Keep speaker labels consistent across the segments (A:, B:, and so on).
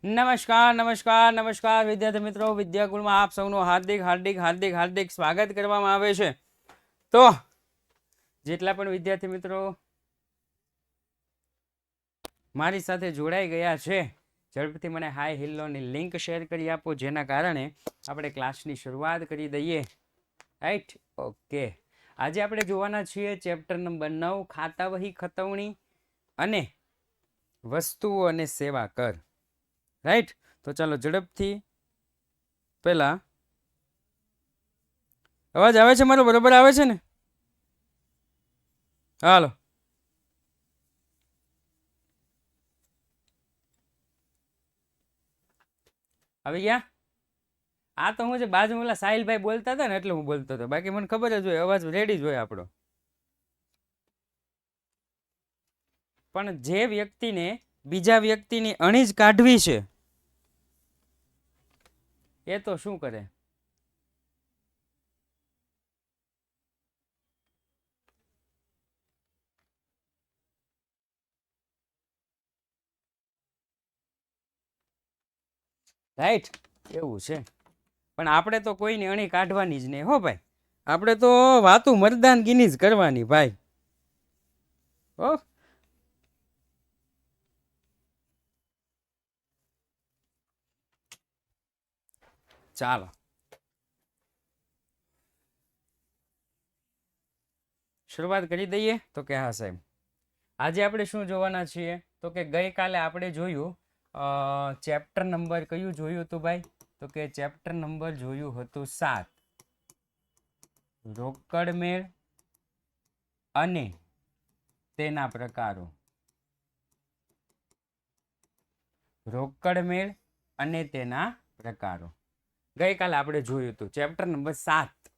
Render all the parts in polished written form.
A: નમસ્કાર નમસ્કાર નમસ્કાર વિદ્યાર્થી મિત્રો, વિદ્યાકુળમાં આપ સૌનું હાર્દિક હાર્દિક હાર્દિક હાર્દિક સ્વાગત કરવામાં આવે છે. તો જેટલા પણ વિદ્યાર્થી મિત્રો મારી સાથે જોડાઈ ગયા છે, ઝડપથી મને હાય હેલોની લિંક શેર કરી આપો, જેના કારણે આપણે ક્લાસની શરૂઆત કરી દઈએ. Right, okay. આજે આપણે જોવાના છીએ ચેપ્ટર નંબર 9, ખાતા વહી ખતવણી અને વસ્તુઓ અને સેવા કર. રાઈટ, તો ચાલો ઝડપથી પેલા અવાજ આવે છે મારો? બરોબર આવે છે ને? હાલો, આવી ગયા? આ તો હું છે બાજુ ઓલા સાહિલભાઈ બોલતા હતા ને એટલે હું બોલતો હતો, બાકી મને ખબર જ હોય અવાજ રેડી જ હોય આપણો. પણ જે વ્યક્તિને બીજા વ્યક્તિની અણીજ કાઢવી છે એ તો શું કરે? રાઈટ, એવું છે. પણ આપણે તો કોઈની અણી કાઢવાની જ નહીં હો ભાઈ. આપણે તો વાતું મરદાનગીની જ કરવાની ભાઈ. ઓ ચાલો શરૂઆત કરી દઈએ. તો કે હા સાહેબ, આજે આપણે શું જોવાના છીએ? તો કે ગઈકાલે આપણે જોયું ચેપ્ટર નંબર કયું જોયું હતું ભાઈ? તો કે ચેપ્ટર નંબર જોયું હતું 7, રોકડ મેળ અને તેના પ્રકારો. રોકડ મેળ અને તેના પ્રકારો ગઈકાલે આપણે જોયું હતું, ચેપ્ટર નંબર 7.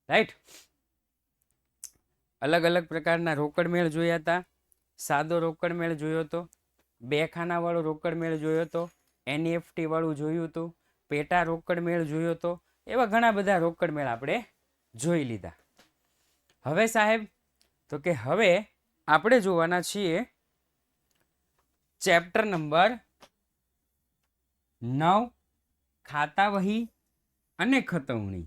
A: રાઈટ, અલગ અલગ પ્રકારના રોકડ મેળ જોયા હતા. સાદો રોકડ મેળ જોયો હતો, 2 ખાના વાળો રોકડ મેળ જોયો હતો, એનઈએફટી વાળું જોયું હતું, પેટા રોકડ મેળ જોયો હતો. એવા ઘણા બધા રોકડ મેળ આપણે જોઈ લીધા. હવે સાહેબ, તો કે હવે આપણે જોવાના છીએ ચેપ્ટર નંબર 9, ખાતા વહી અને ખતવણી,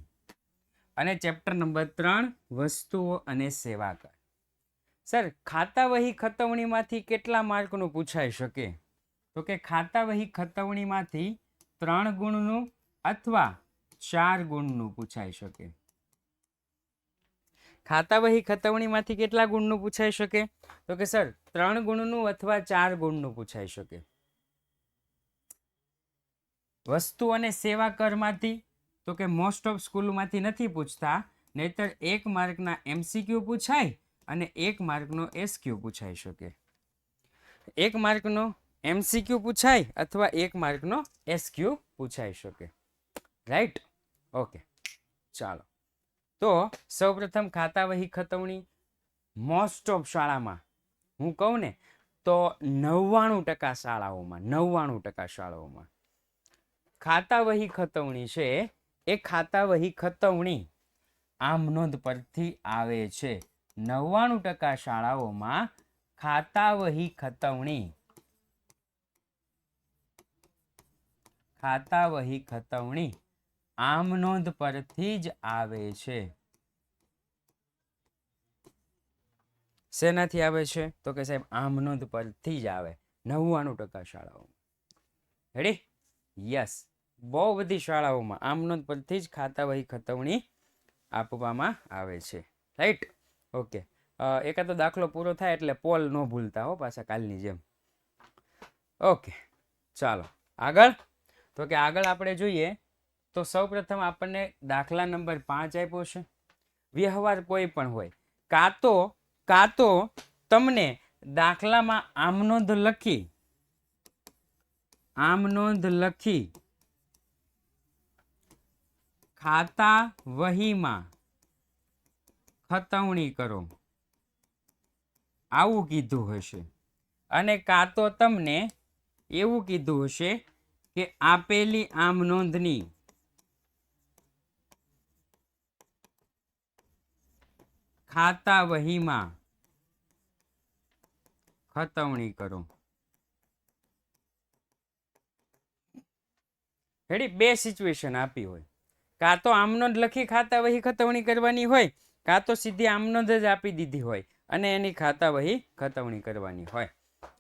A: અને ચેપ્ટર નંબર 3, વસ્તુઓ અને સેવા કર. સર, ખાતા વહી ખતવણીમાંથી કેટલા માર્કનું પૂછાઈ શકે? તો કે ખાતા વહી ખતવણીમાંથી 3 ગુણનું અથવા 4 ગુણનું પૂછાઈ શકે. ખાતા વહી ખતવણીમાંથી કેટલા ગુણનું પૂછાઈ શકે? તો કે સર 3 ગુણનું અથવા 4 ગુણનું પૂછાઈ શકે. વસ્તુ અને સેવા કરમાંથી તો કે મોસ્ટ ઓફ સ્કૂલમાંથી નથી પૂછતા, નહીતર 1 માર્કના MCQ પૂછાય અને 1 માર્કનો SQ પૂછાઈ શકે. 1 માર્કનો MCQ પૂછાય અથવા 1 માર્કનો SQ પૂછાઈ શકે. Right, okay. ચાલો, તો સૌપ્રથમ ખાતા વહી ખતવણી મોસ્ટ ઓફ શાળામાં હું કહું ને તો 99% શાળાઓમાં 99% શાળાઓમાં ખાતા વહી ખતવણી છે એ ખાતા વહી ખતવણી આમ નોંધ પરથી આવે છે. 99% શાળાઓમાં ખાતા વહી ખતવણી આમ નોંધ પરથી જ આવે છે. શેનાથી આવે છે? તો કે સાહેબ આમ નોંધ પરથી જ આવે 99% શાળાઓમાં. રેડી? યસ, બહુ બધી શાળાઓમાં આમ નોંધ પરથી જ ખાતા વહી ખતવણી આપવામાં આવે છે. Right, okay. એકાદો દાખલો પૂરો થાય એટલે પોલ ન ભૂલતા હો પાછા, કાલની જેમ. ઓકે, ચાલો આગળ. તો કે આગળ આપણે જોઈએ તો સૌપ્રથમ આપણને દાખલા નંબર 5 આપ્યો છે. વ્યવહાર કોઈ પણ હોય, કાં તો તમને દાખલામાં આમ નોંધ લખી ખાતા વહીમાં ખતવણી કરો આવું કીધું હશે, અને કાં તો તમને એવું કીધું હશે કે આપેલી આમ નોંધની ખાતા વહીમાં ખતવણી કરો. રેડી, બે સિચ્યુએશન આપી હોય, કાં તો આમનો જ લખી ખાતા વહી ખતવણી કરવાની હોય, કાં તો સીધી આમનો જ આપી દીધી હોય અને એની ખાતા વહી ખતવણી કરવાની હોય.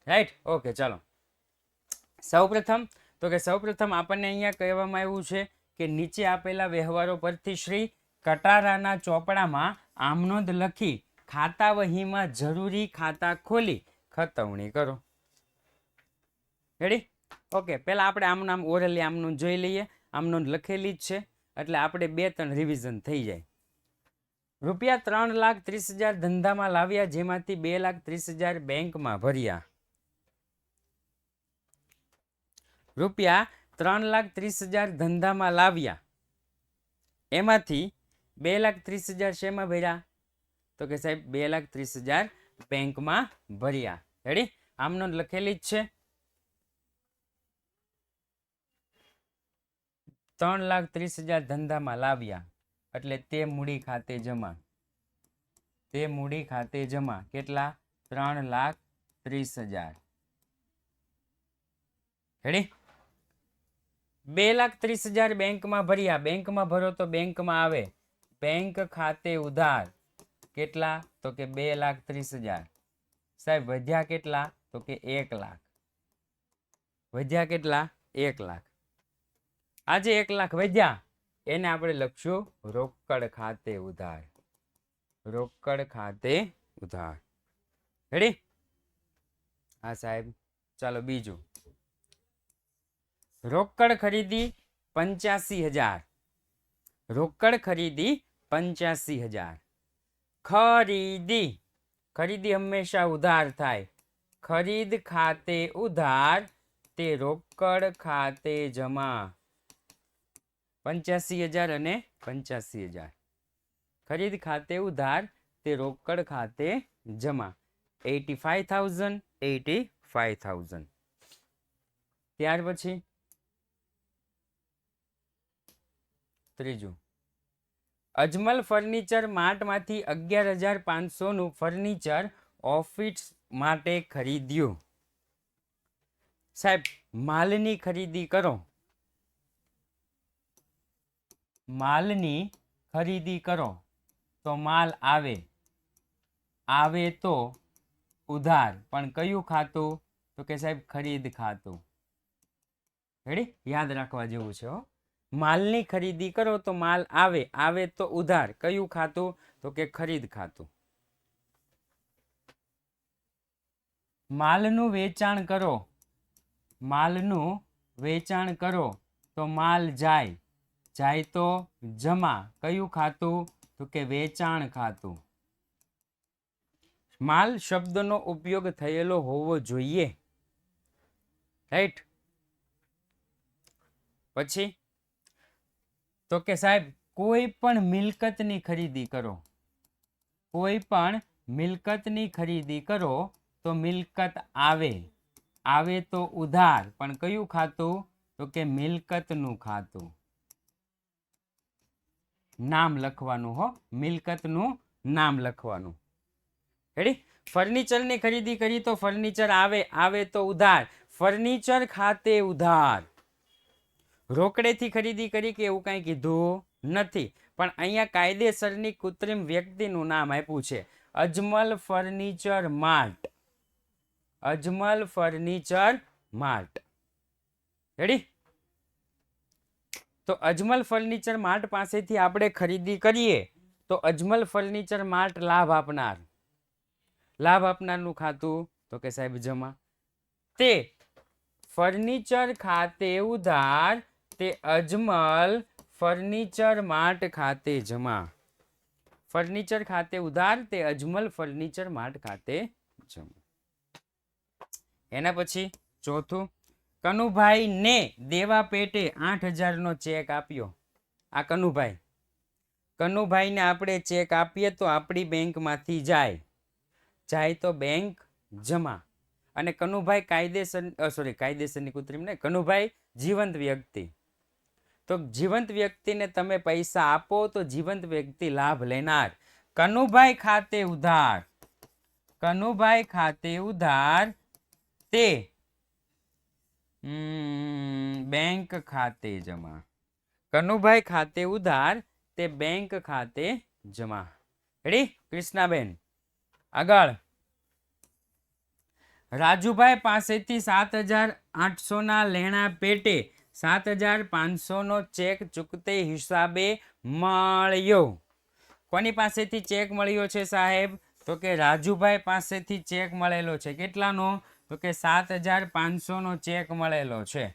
A: Right, okay. ચાલો સૌપ્રથમ તો કે સૌપ્રથમ આપણને અહીંયા કહેવામાં આવ્યું છે કે નીચે આપેલા વ્યવહારો પરથી શ્રી કટારાના ચોપડામાં આમનોંધ લખી ખાતા વહીમાં જરૂરી ખાતા ખોલી ખતવણી કરો. Ready, okay. પહેલા આપણે આમનું નામ ઓરલી આમનું જોઈ લઈએ. આમનોંધ લખેલી જ છે એટલે આપણે 2-3 રિવિઝન થઈ જાય. રૂપિયા 3,30,000 ધંધામાં લાવ્યા, જેમાંથી 2,30,000 બેંકમાં ભર્યા. રૂપિયા 3,30,000 ધંધામાં લાવ્યા, એમાંથી 2,30,000 શેમાં ભર્યા? તો કે સાહેબ 2,30,000 બેંકમાં ભર્યા. રેડી, આમનો લખેલી જ છે. 3,30,000 ધંધામાં લાવ્યા એટલે તે મૂડી ખાતે જમા. તે મૂડી ખાતે જમા કેટલા? 3,30,000. રેડી, 2,30,000 બેંકમાં ભર્યા. બેંકમાં ભરો તો બેંકમાં આવે બેંક ખાતે ઉધાર કેટલા? તો કે 2,30,000. સાહેબ વધ્યા કેટલા? તો કે 1 લાખ. વધ્યા કેટલા? 1 લાખ. આજે 1 લાખ વધ્યા એને આપણે લખશું રોકડ ખાતે ઉધાર. રોકડ ખાતે ઉધાર. રેડી, હા સાહેબ. ચાલો બીજું, રોકડ ખરીદી 85,000. રોકડ ખરીદી 85,000. ખરીદી, ખરીદી હંમેશા ઉધાર થાય. ખરીદ ખાતે ઉધાર તે રોકડ ખાતે જમા. 85,000 અને 85,000. ખરીદ ખાતે ઉધાર તે રોકડ ખાતે જમા. 85,000, 85,000. ત્યાર પછી ત્રીજું, અજમલ ફર્નિચર માર્ટમાંથી 11,500 નું ફર્નિચર ઓફિસ માટે ખરીદ્યું. સાહેબ માલની ખરીદી કરો. માલની ખરીદી કરો તો માલ આવે. આવે તો ઉધાર, પણ કયું ખાતું? તો કે સાહેબ ખરીદ ખાતું. રેડી, યાદ રાખવા જેવું છે હો. માલની ખરીદી કરો તો માલ આવે. આવે તો ઉધાર, કયું ખાતું? તો કે ખરીદ ખાતું. માલનું વેચાણ કરો. માલનું વેચાણ કરો તો માલ જાય. જાય તો જમા, કયું ખાતું? તો કે વેચાણ ખાતું. માલ શબ્દનો ઉપયોગ થયેલો હોવો જોઈએ. રાઈટ, પછી તો કે સાહેબ કોઈ પણ મિલકતની ખરીદી કરો. કોઈ પણ મિલકતની ખરીદી કરો તો મિલકત આવે. આવે તો ઉધાર, પણ કયું ખાતું? તો કે મિલકતનું ખાતું. નામ લખવાનું હો, મિલકતનું નામ લખવાનું. રેડી, ફર્નિચરની ખરીદી કરી તો ફર્નિચર આવે. આવે તો ઉધાર, ફર્નિચર ખાતે ઉધાર. રોકડેથી ખરીદી કરી કે એવું કાંઈ કીધું નથી, પણ અહીંયા કાયદેસરની કૃત્રિમ વ્યક્તિનું નામ આપ્યું છે, Ajmal furniture Mart. Ajmal furniture Mart. Ready, તો અજમલ ફર્નિચર માર્ટ પાસેથી આપણે ખરીદી કરીએ તો અજમલ ફર્નિચર માર્ટ લાભ આપનાર. લાભ આપનારનું ખાતું? તો કે સાહેબ જમા. તે ફર્નિચર ખાતે ઉધાર તે અજમલ ફર્નિચર માર્ટ ખાતે જમા. ફર્નિચર ખાતે ઉધાર તે અજમલ ફર્નિચર માર્ટ ખાતે જમા. એના પછી ચોથું, કનુભાઈ ને દેવા પેટે 8,000 નો ચેક આપ્યો. આ કનુભાઈ, કનુભાઈને આપણે ચેક આપીએ તો આપણી બેંકમાંથી જાય. જાય તો બેંક જમા. અને કનુભાઈ કાયદેસરની કૃત્રિમ ને, કનુભાઈ જીવંત વ્યક્તિ. તો જીવંત વ્યક્તિને તમે પૈસા આપો તો જીવંત વ્યક્તિ લાભ લેનાર. કનુભાઈ ખાતે ઉધાર. કનુભાઈ ખાતે ઉધાર તે બેંક ખાતે જમા. કનુભાઈ ખાતે ઉધાર તે બેંક ખાતે જમા. રેડી કૃષ્ણાબેન આગળ. રાજુભાઈ પાસેથી 7,800 ના લેણા પેટે 7,500 નો ચેક ચૂકતે હિસાબે મળ્યો. કોની પાસેથી ચેક મળ્યો છે સાહેબ? તો કે રાજુભાઈ પાસેથી ચેક મળેલો છે. કેટલાનો? તો કે 7,500 નો ચેક મળેલો છે.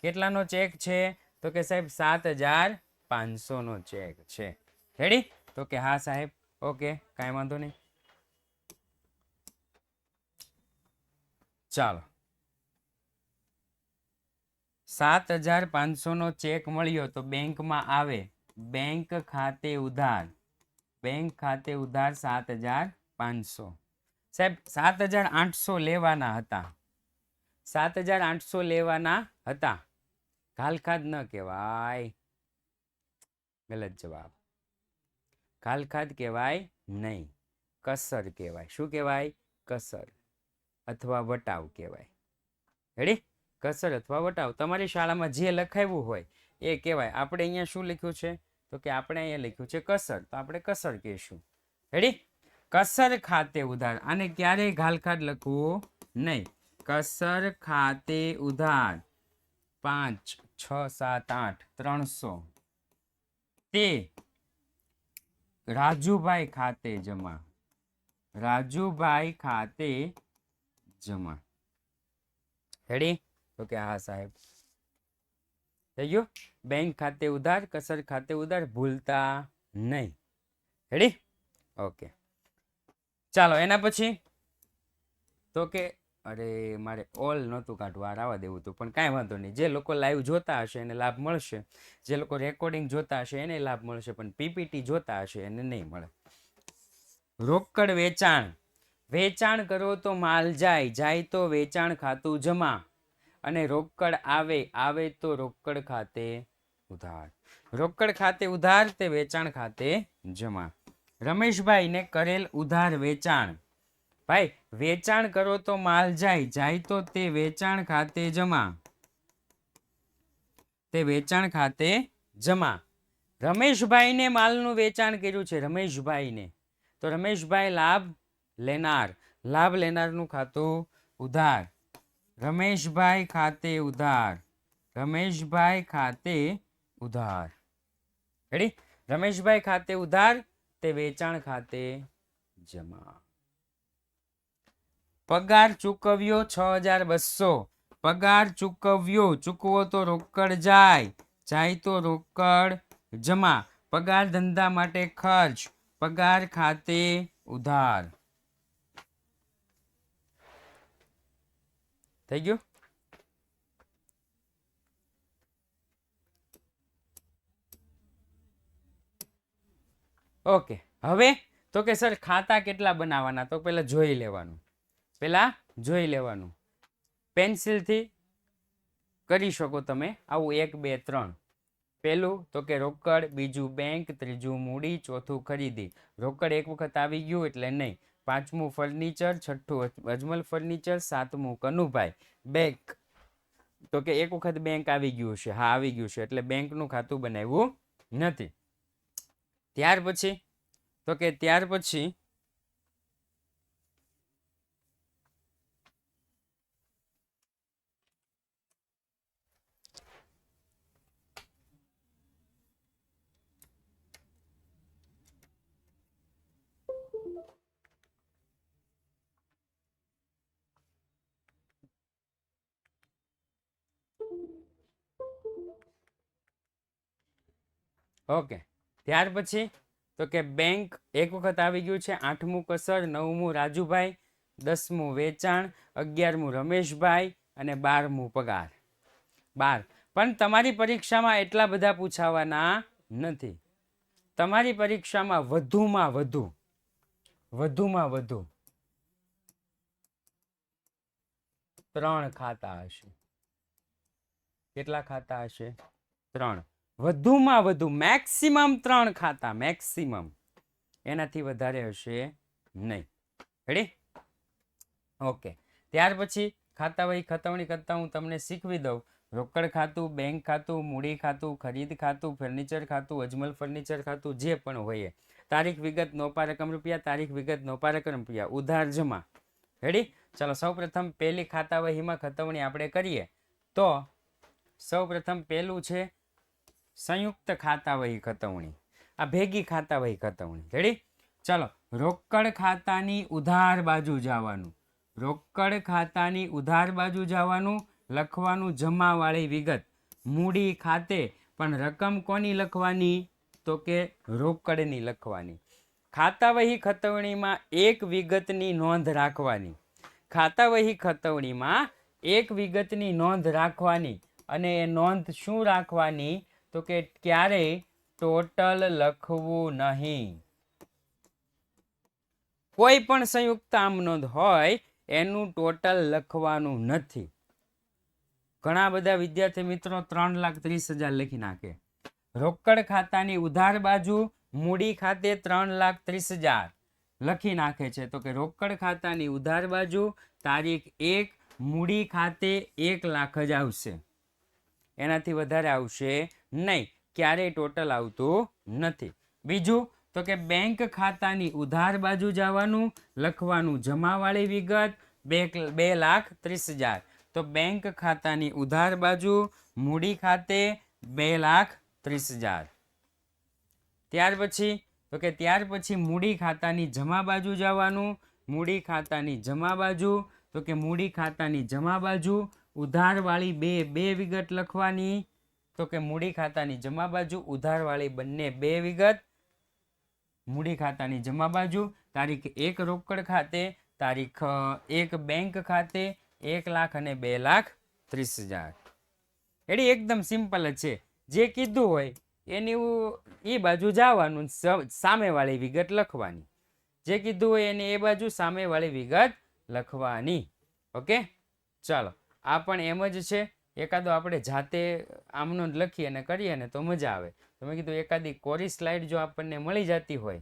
A: કેટલાનો ચેક છે? તો કે સાહેબ 7,500 નો ચેક છે. રેડી? તો કે હા સાહેબ. ઓકે, કાંઈ વાંધો નહીં. ચાલો, 7,500 નો ચેક મળ્યો તો બેંકમાં આવે. બેંક ખાતે ઉધાર. બેંક ખાતે ઉધાર 7,500. સાહેબ 7,800 લેવાના હતા. 7,800 લેવાના હતા. ઘાલખાદ ન કહેવાય. ગલત જવાબ. ઘાલખાદ કહેવાય નહીં, કસર કહેવાય. શું કહેવાય? કસર અથવા વટાવ કહેવાય. રેડી? કસર અથવા વટાવ. તમારી શાળામાં જે લખાવ્યું હોય એ કહેવાય. આપણે અહીંયા શું લખ્યું છે? તો કે આપણે અહીંયા લખ્યું છે કસર, તો આપણે કસર કહીશું. રેડી? કસર ખાતે ઉધાર. આને ક્યારેય ઘાલખાદ લખવું નહીં. કસર ખાતે ઉધાર 5, 6, 7, 8, 300 તે રાજુભાઈ ખાતે જમા. રાજુભાઈ ખાતે જમા. રેડી? તો કે હા સાહેબ. થઈ ગયું? બેંક ખાતે ઉધાર, કસર ખાતે ઉધાર ભૂલતા નહીં. રેડી? ઓકે, ચાલો એના પછી તો કે અરે મારે ઓલ નહોતું કાઢવું, આ રાવા દેવું હતું, પણ કાંઈ વાંધો નહીં. જે લોકો લાઈવ જોતા હશે એને લાભ મળશે, જે લોકો રેકોર્ડિંગ જોતા હશે એને લાભ મળશે, પણ પીપીટી જોતા હશે એને નહીં મળે. રોકડ વેચાણ. વેચાણ કરો તો માલ જાય, જાય તો વેચાણ ખાતું જમા, અને રોકડ આવે, આવે તો રોકડ ખાતે ઉધાર. રોકડ ખાતે ઉધાર તે વેચાણ ખાતે જમા. રમેશભાઈને કરેલ ઉધાર વેચાણ. ભાઈ વેચાણ કરો તો માલ જાય, જાય તો તે વેચાણ ખાતે જમા, તે વેચાણ ખાતે જમા. રમેશભાઈને માલનું વેચાણ કર્યું છે. રમેશભાઈને, તો રમેશભાઈ લાભ લેનાર. લાભ લેનારનું ખાતું ઉધાર. રમેશભાઈ ખાતે ઉધાર. રમેશભાઈ ખાતે ઉધાર. રેડી? રમેશભાઈ ખાતે ઉધાર તે વેચાણ ખાતે જમા. પગાર ચૂકવ્યો 6,200. પગાર ચૂકવ્યો, ચૂકવો તો રોકડ જાય, જાય તો રોકડ જમા. પગાર ધંધા માટે ખર્ચ. પગાર ખાતે ઉધાર. થઈ ગયું? ઓકે, હવે તો કે સર ખાતા કેટલા બનાવવાના? તો પેલા જોઈ લેવાનું. પેલા જોઈ લેવાનું. પેન્સિલથી કરી શકો તમે આવું 1, 2, 3. પહેલું તો કે રોકડ, બીજું બેંક, ત્રીજું મૂડી, ચોથું ખરીદી. રોકડ એક વખત આવી ગયું એટલે નહીં. પાંચમું ફર્નિચર, છઠ્ઠું અજમલ ફર્નિચર, સાતમું કનુભાઈ. બેંક તો કે એક વખત બેંક આવી ગયું છે. હા આવી ગયું છે, એટલે બેંકનું ખાતું બનાવ્યું નથી. ત્યાર પછી તો કે ત્યાર પછી ઓકે, ત્યાર પછી તો કે બેંક એક વખત આવી ગયું છે. 8મું કસર, 9મું રાજુભાઈ, 10મું વેચાણ, 11મું રમેશભાઈ અને 12મું પગાર. 12. પણ તમારી પરીક્ષામાં એટલા બધા પૂછાવાના નથી. તમારી પરીક્ષામાં વધુમાં વધુ 3 ખાતા હશે. કેટલા ખાતા હશે? 3. વધુમાં વધુ મેક્સિમમ 3 ખાતા. મેક્સિમમ, એનાથી વધારે હશે નહીં. રેડી? ઓકે, ત્યાર પછી ખાતા વહી ખતવણી કરતા હું તમને શીખવી દઉં રોકડ ખાતું, બેંક ખાતું, મૂડી ખાતું, ખરીદ ખાતું, ફર્નિચર ખાતું, અજમલ ફર્નિચર ખાતું, જે પણ હોય. તારીખ વિગત નોપા રકમ રૂપિયા, તારીખ વિગત નોપા રકમ રૂપિયા, ઉધાર જમા. રેડી? ચાલો સૌપ્રથમ પહેલી ખાતા વહીમાં ખતવણી આપણે કરીએ તો સૌપ્રથમ પહેલું છે સંયુક્ત ખાતા વહી ખતવણી. આ ભેગી ખાતા વહી ખતવણી. રેડી? ચાલો રોકડ ખાતાની ઉધાર બાજુ જવાનું, રોકડ ખાતાની ઉધાર બાજુ જવાનું, લખવાનું જમાવાળી વિગત. મૂડી ખાતે પણ રકમ કોની લખવાની? તો કે રોકડની લખવાની. ખાતા વહી ખતવણીમાં એક વિગતની નોંધ રાખવાની. ખાતા વહી ખતવણીમાં એક વિગતની નોંધ રાખવાની અને એ નોંધ શું રાખવાની? તો કે ક્યારેય ટોટલ લખવું નહીં. કોઈ પણ સંયુક્ત આમ નોંધ હોય એનું ટોટલ લખવાનું નથી. ઘણા બધા વિદ્યાર્થી મિત્રો 3,30,000 લખી નાખે. રોકડ ખાતાની ઉધાર બાજુ મૂડી ખાતે 3,30,000 લખી નાખે છે. તો કે રોકડ ખાતાની ઉધાર બાજુ તારીખ 1, મૂડી ખાતે 1 લાખ જ આવશે, એનાથી વધારે આવશે નહીં. ક્યારેય ટોટલ આવતું નથી. બીજું તો કે બેંક ખાતાની ઉધાર બાજુ જવાનું, લખવાનું જમાવાળી વિગત 2,30,000. તો બેંક ખાતાની ઉધાર બાજુ મૂડી ખાતે 2,30,000. ત્યાર પછી મૂડી ખાતાની જમા બાજુ જવાનું, મૂડી ખાતાની જમા બાજુ. તો કે મૂડી ખાતાની જમા બાજુ ઉધારવાળી બે વિગત લખવાની. તો કે મૂડી ખાતાની જમા બાજુ ઉધારવાળી બંને 2 વિગત. મૂડી ખાતાની જમા બાજુ તારીખ 1 રોકડ ખાતે, તારીખ 1 બેંક ખાતે 1 લાખ અને 2,30,000. એડી એકદમ સિમ્પલ જ છે. જે કીધું હોય એની એ બાજુ જવાનું, સામેવાળી વિગત લખવાની. જે કીધું હોય એની એ બાજુ સામેવાળી વિગત લખવાની. ઓકે, ચાલો આ પણ એમ જ છે. એકાદો આપણે જાતે આમનો લખીએ અને કરીએ ને તો મજા આવે. તો મેં કીધું એકાદી કોરી સ્લાઇડ જો આપણને મળી જતી હોય,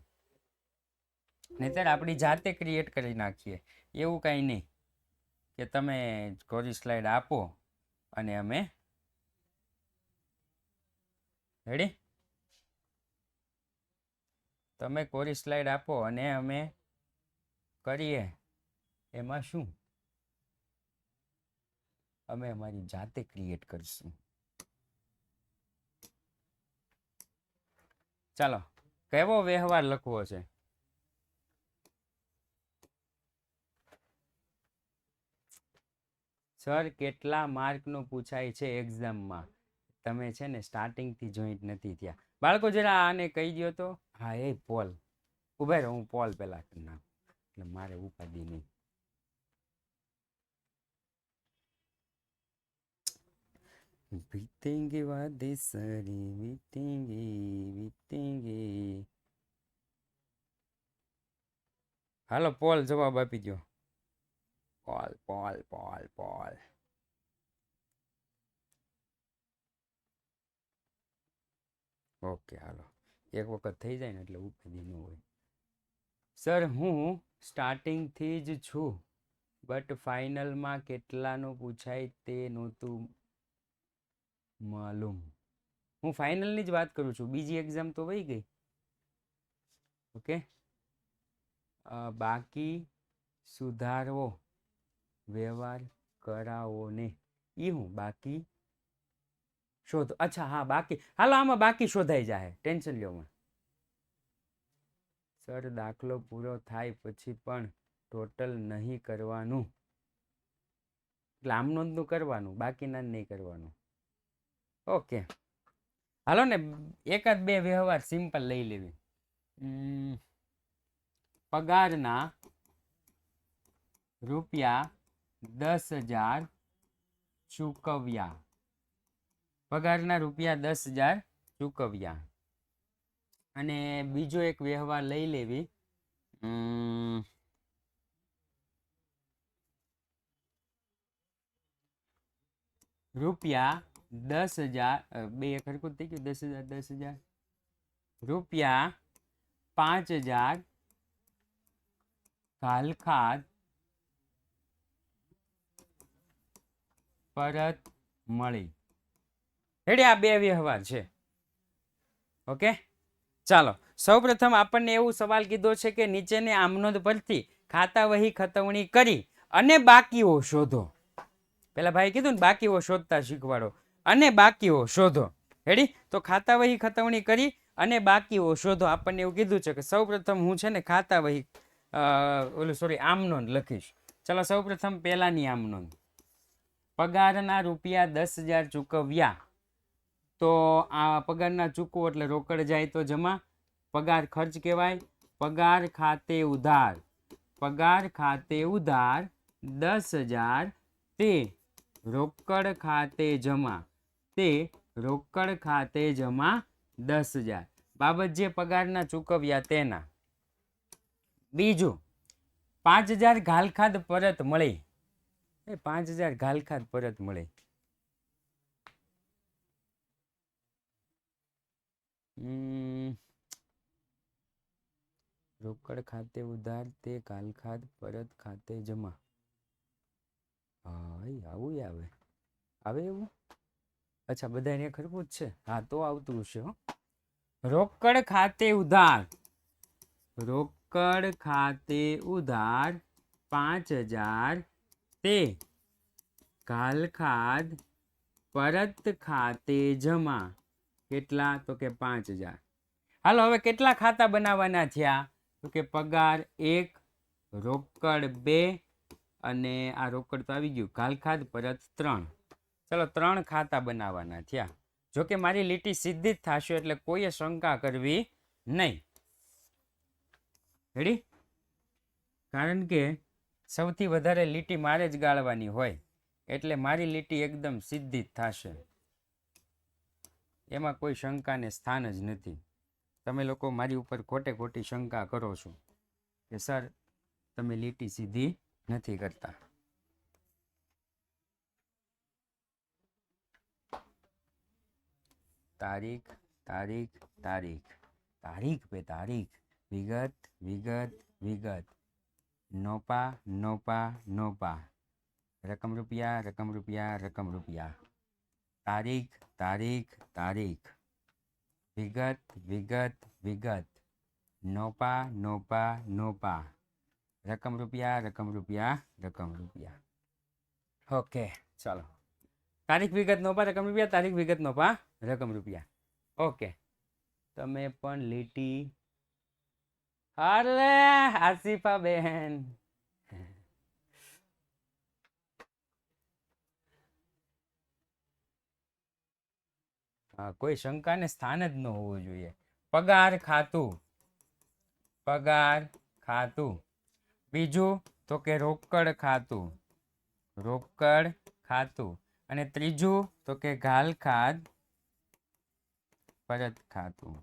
A: નહીંતર આપણી જાતે ક્રિએટ કરી નાખીએ. એવું કાંઈ નહીં કે તમે કોરી સ્લાઇડ આપો અને અમે રેડી, તમે કોરી સ્લાઇડ આપો અને અમે કરીએ. એમાં શું, અમે અમારી જાતે ક્રિએટ કરશું. ચાલો, કેવો વ્યવહાર લખવો છે? સર કેટલા માર્કનું પૂછાય છે એક્ઝામમાં? તમે છે ને સ્ટાર્ટિંગથી જોઈન્ટ નથી થયા. બાળકો જરા આને કહી દો તો. હા એ પોલ ઉભા રહો, હું પોલ પેલા કરી નાખું એટલે મારે ઉપાધિ નહીં. बीतेंगे वादे सारे बीतेंगे. હાલો પોલ જવાબ આપી દો. પોલ. ઓકે હાલો, એક વખત થઈ જાય ને એટલે ઉપાધિ ન હોય. સર હું સ્ટાર્ટિંગથી જ છું બટ ફાઇનલમાં કેટલાનું પૂછાય તે નહોતું માલુમ. હું ફાઇનલની જ વાત કરું છું, બીજી એક્ઝામ તો વહી ગઈ. ઓકે, બાકી સુધારવો વ્યવહાર કરાવો ને એ હું બાકી શોધો. અચ્છા હા બાકી, હાલો આમાં બાકી શોધાઈ જાય, ટેન્શન લ્યો. સર દાખલો પૂરો થાય પછી પણ ટોટલ નહીં કરવાનું, એટલે આમ નોંધનું કરવાનું, બાકીના નહીં કરવાનું. ઓકે હાલો ને, એકાદ બે વ્યવહાર સિમ્પલ લઈ લેવી. પગારના ₹10,000 ચૂકવ્યા. પગારના ₹10,000 ચૂકવ્યા. અને બીજો એક વ્યવહાર લઈ લેવી. ₹10,000 બે એક હરખું થઈ ગયું. 10,000 ₹5,000 ઘાલખાત પરત મળી. રેડી, આ બે વ્યવહાર છે. ઓકે, ચાલો સૌપ્રથમ આપણને એવું સવાલ કીધો છે કે નીચેની આમનોંધ પરથી ખાતા વહી ખતવણી કરી અને બાકીઓ શોધો. પેલા ભાઈ કીધું ને બાકીઓ શોધતા શીખવાડો, અને બાકીઓ શોધો. રેડી, તો ખાતા વહી ખતવણી કરી અને બાકીઓ શોધો. આપણને એવું કીધું છે કે સૌપ્રથમ હું છે ને ખાતા વહી આમનોંધ લખીશ. ચલો સૌપ્રથમ પહેલાની આમનોંધ. પગારના રૂપિયા 10,000 ચૂકવ્યા. તો આ પગારના ચૂકવો એટલે રોકડ જાય તો જમા. પગાર ખર્ચ કહેવાય. પગાર ખાતે ઉધાર. પગાર ખાતે ઉધાર 10,000 તે રોકડ ખાતે જમા. તે રોકડ ખાતે જમા 10,000. બાબત જે પગારના ચૂકવ્યા તેના. બીજું 5,000 ઘાલખાદ પરત મળી. 5,000 ઘાલખાદ પરત મળે. રોકડ ખાતે ઉધાર તે ઘાલખાદ પરત ખાતે જમા. આવું આવે એવું? અચ્છા, બધાને ખરખું જ છે. હા, તો આવતું હશે. રોકડ ખાતે ઉધાર. રોકડ ખાતે ઉધાર 5,000 તે ઘાલખાદ પરત ખાતે જમા. કેટલા? તો કે 5,000. હાલો, હવે કેટલા ખાતા બનાવવાના થયા? તો કે પગાર 1, રોકડ 2, અને આ રોકડ તો આવી ગયું. ઘાલખાદ પરત 3. ચલો 3 ખાતા બનાવવાના થયા. જોકે મારી લીટી સીધી જ થશે એટલે કોઈએ શંકા કરવી નહીં. રેડી? કારણ કે સૌથી વધારે લીટી મારે જ ગાળવાની હોય એટલે મારી લીટી એકદમ સીધી જ થશે. એમાં કોઈ શંકાને સ્થાન જ નથી. તમે લોકો મારી ઉપર ખોટે ખોટી શંકા કરો છો કે સર તમે લીટી સીધી નથી કરતા. તારીખ તારીખ તારીખ તારીખ પે તારીખ, વિગત વિગત વિગત, નોપા નોપા નોપા, રકમ રૂપિયા રકમ રૂપિયા રકમ રૂપિયા, તારીખ તારીખ તારીખ, વિગત વિગત વિગત, નોપા નોપા નોપા, રકમ રૂપિયા રકમ રૂપિયા રકમ રૂપિયા. ઓકે, ચાલો. તારીખ વિગત નોપા રકમ રૂપિયા, તારીખ વિગત નોપા રકમ રૂપિયા. ઓકે, તમે પણ લીટી. અરે આસિફા બેન, હા, કોઈ શંકાને સ્થાન જ ન હોવું જોઈએ. પગાર ખાતું. પગાર ખાતું. બીજું તો કે રોકડ ખાતું. રોકડ ખાતું. અને ત્રીજું તો કે ઘાલખાદ પરત ખાતું.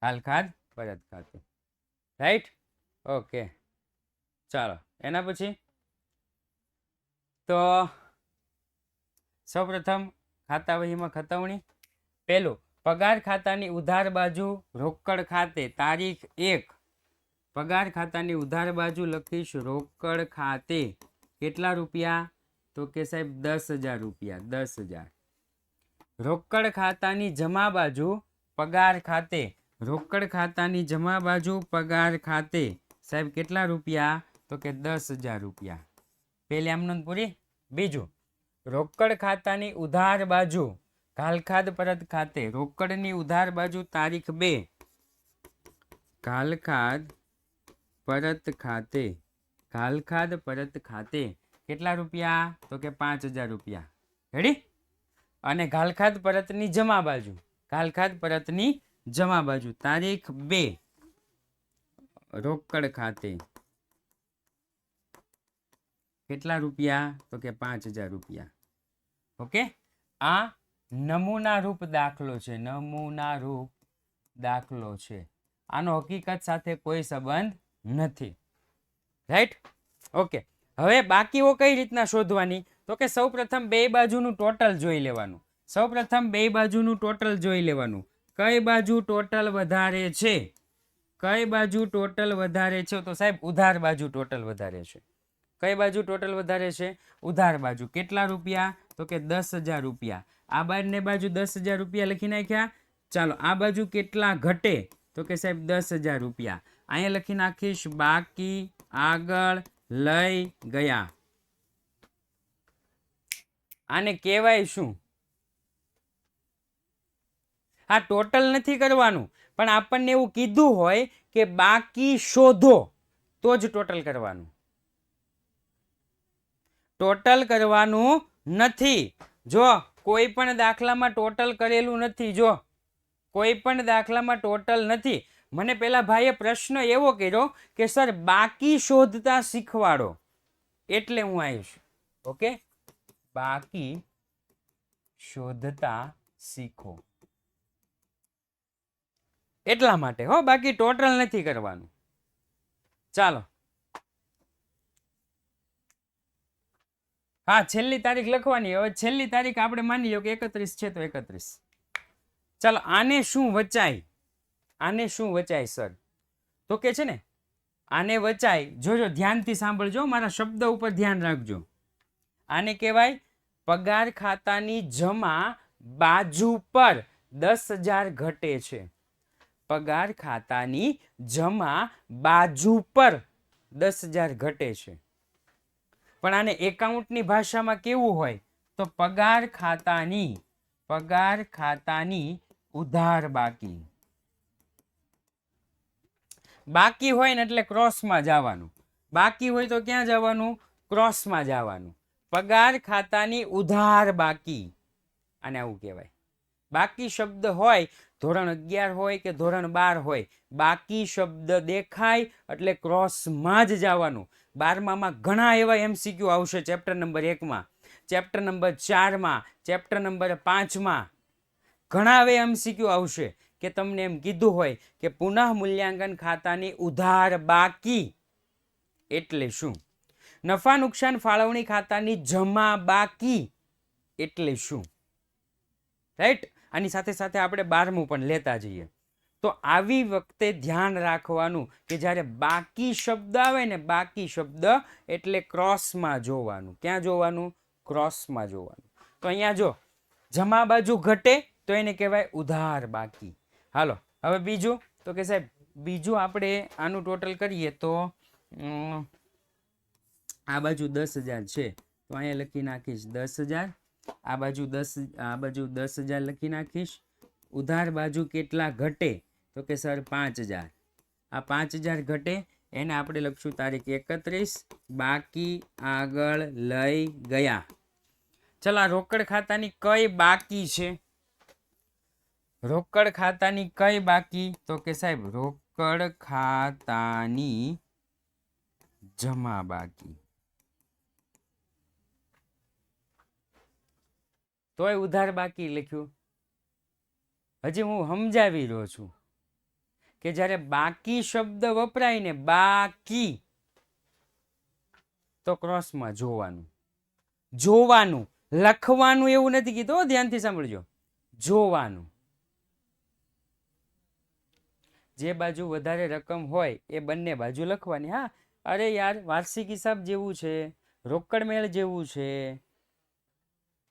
A: ઘાલખાદ પરત ખાતું. રાઈટ? ઓકે, ચાલો. એના પછી તો સૌપ્રથમ ખાતા વહીમાં ખતવણી. પહેલું, પગાર ખાતાની ઉધાર બાજુ રોકડ ખાતે તારીખ 1. પગાર ખાતાની ઉધાર બાજુ લખીશ રોકડ ખાતે. કેટલા રૂપિયા? તો કે સાહેબ 10,000 રૂપિયા. 10,000. રોકડ ખાતાની જમા બાજુ પગાર ખાતે. રોકડ ખાતાની જમા બાજુ પગાર ખાતે સાહેબ કેટલા રૂપિયા? તો કે 10,000 રૂપિયા. પહેલી આમનોંધ પૂરી. બીજું, રોકડ ખાતાની ઉધાર બાજુ ઘાલખાદ પરત ખાતે. રોકડની ઉધાર બાજુ તારીખ 2. ઘાલખાદ પરત ખાતે. ઘાલખાદ પરત ખાતે કેટલા રૂપિયા? તો કે 5,000 રૂપિયા. રેડી? અને ઘાલખાદ પરતની જમા બાજુ. ઘાલખાદ પરતની જમા બાજુ તારીખ 2. રોકડ ખાતે કેટલા રૂપિયા? તો કે 5,000 રૂપિયા. ઓકે, આ નમૂના રૂપ દાખલો છે. નમૂના રૂપ દાખલો છે. આનો હકીકત સાથે કોઈ સંબંધ નથી. રાઈટ? ઓકે, હવે બાકીઓ કઈ રીતના શોધવાની? તો કે સૌપ્રથમ બે બાજુનું ટોટલ જોઈ લેવાનું. સૌપ્રથમ બે બાજુનું ટોટલ જોઈ લેવાનું. કઈ બાજુ ટોટલ વધારે છે? કઈ બાજુ ટોટલ વધારે છે? તો સાહેબ ઉધાર બાજુ ટોટલ વધારે છે. કઈ બાજુ ટોટલ વધારે છે? ઉધાર બાજુ. કેટલા રૂપિયા? તો તો કે 10,000 રૂપિયા. આ બાજુ બાજુ 10,000 રૂપિયા લખી નાખ્યા. ચાલો આ બાજુ કેટલા ઘટે તો કે સાહેબ 10,000 રૂપિયા. અહીંયા લખી નાખીશ બાકી આગળ લઈ ગયા. આને કહેવાય શું? આ ટોટલ નથી કરવાનું, પણ આપણને એવું કીધું હોય કે બાકી શોધો તો જ ટોટલ કરવાનું. ટોટલ કરવાનું નથી. જો કોઈ પણ દાખલામાં ટોટલ કરેલું નથી, જો કોઈ પણ દાખલામાં ટોટલ નથી. મને પેલા ભાઈએ પ્રશ્ન એવો કર્યો કે સર બાકી શોધતા શીખવાડો, એટલે હું આવીશ. ઓકે, બાકી શોધતા શીખો એટલા માટે હો, બાકી ટોટલ નથી કરવાનું. ચાલો હા, છેલ્લી તારીખ લખવાની. હવે છેલ્લી તારીખ આપણે માની લો કે 31 છે તો 31. ચાલો આને શું વચાય? આને શું વચાય સર? તો કે છે ને આને વચાય. જોજો ધ્યાનથી સાંભળજો, મારા શબ્દ ઉપર ધ્યાન રાખજો. આને કહેવાય પગાર ખાતાની જમા બાજુ પર 10,000 ઘટે છે. પગાર ખાતાની જમા બાજુ પર 10,000 ઘટે છે. પણ આને એકાઉન્ટની ભાષામાં કેવું હોય તો પગાર ખાતાની ઉધાર બાકી. બાકી હોય ને એટલે ક્રોસમાં જવાનું. બાકી હોય તો ક્યાં જવાનું? ક્રોસમાં જવાનું. પગાર ખાતાની ઉધાર બાકી, આને આવું કહેવાય. બાકી શબ્દ હોય, ધોરણ 11 હોય કે ધોરણ 12 હોય, બાકી શબ્દ દેખાય એટલે ક્રોસમાં જ જવાનું. 12માં ઘણા એવા MCQ આવશે. ચેપ્ટર નંબર 1માં, ચેપ્ટર નંબર 4માં, ચેપ્ટર નંબર 5માં ઘણા એવા MCQ આવશે કે તમને એમ કીધું હોય કે પુનઃ મૂલ્યાંકન ખાતાની ઉધાર બાકી એટલે શું? નફા નુકસાન ફાળવણી ખાતાની જમા બાકી એટલે શું? રાઈટ. આની સાથે સાથે આપણે 12મું પણ લેતા જઈએ. તો આવી વખતે ધ્યાન રાખવાનું કે જ્યારે બાકી શબ્દ આવે ને, બાકી શબ્દ એટલે ક્રોસમાં જોવાનું. ક્યાં જોવાનું? ક્રોસમાં જોવાનું. તો અહીંયા જો જમા બાજુ ઘટે તો એને કહેવાય ઉધાર બાકી. હાલો હવે બીજું તો કે સાહેબ બીજું આપણે આનું ટોટલ કરીએ તો આ બાજુ 10,000 છે તો અહીંયા લખી નાખીશ 10,000. આ બાજુ 10,000 લખી નાખીશ. ઉધાર બાજુ કેટલા ઘટે તો કે સર 5,000. આ 5,000 ઘટે એને આપણે લખશું તારીખ 31. બાકી આગળ લઈ ગયા. ચલો આ રોકડ ખાતાની કઈ બાકી છે? રોકડ ખાતાની કઈ બાકી તો કે સાહેબ રોકડ ખાતાની જમા બાકી. તોય ઉધાર બાકી લખ્યું. હજી હું સમજાવી રહ્યો છું કે જ્યારે બાકી શબ્દ વપરાય ને, બાકી તો ક્રોસમાં જોવાનું. જોવાનું, લખવાનું એવું નથી કીધું, ધ્યાનથી સાંભળજો. જોવાનું. જે બાજુ વધારે રકમ હોય એ બંને બાજુ લખવાની. હા, અરે યાર વાર્ષિક હિસાબ જેવું છે, રોકડ મેળ જેવું છે.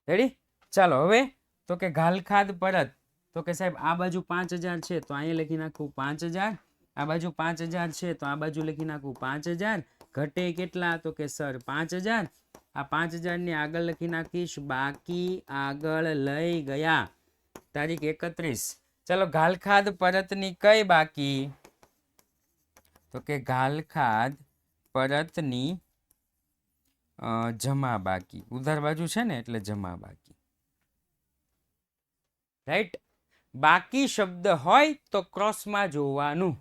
A: રેડી? ચાલો હવે તો કે ઘાલખાદ પરત તો કે સાહેબ આ બાજુ 5,000 છે તો અહીંયા લખી નાખું 5,000. આ બાજુ 5,000 છે તો આ બાજુ લખી નાખું 5,000. ઘટે કેટલા તો કે સર 5,000. આ 5,000 ની આગળ લખી નાખીશ બાકી આગળ લઈ ગયા તારીખ 31. ચલો ઘાલખાદ પરતની કઈ બાકી તો કે ઘાલખાદ પરતની જમા બાકી. ઉધાર બાજુ છે ને એટલે જમા બાકી. રાઈટ. બાકી શબ્દ હોય તો ક્રોસમાં જોવાનું.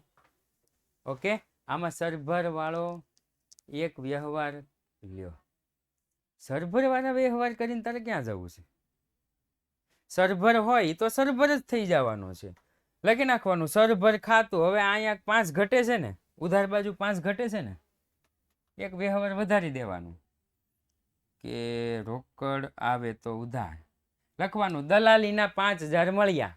A: ઓકે, આમાં સરભર વાળો એક વ્યવહાર લ્યો. સરભર વાળા વ્યવહાર કરીને તારે ક્યાં જવું છે? સરભર હોય તો સરભર જ થઈ જવાનો છે. લખી નાખવાનું સરભર ખાતું. હવે અહીંયા 5 ઘટે છે ને, ઉધાર બાજુ 5 ઘટે છે ને, એક વ્યવહાર વધારી દેવાનું કે રોકડ આવે તો ઉધાર. લખવાનું દલાલીના 5,000 મળ્યા.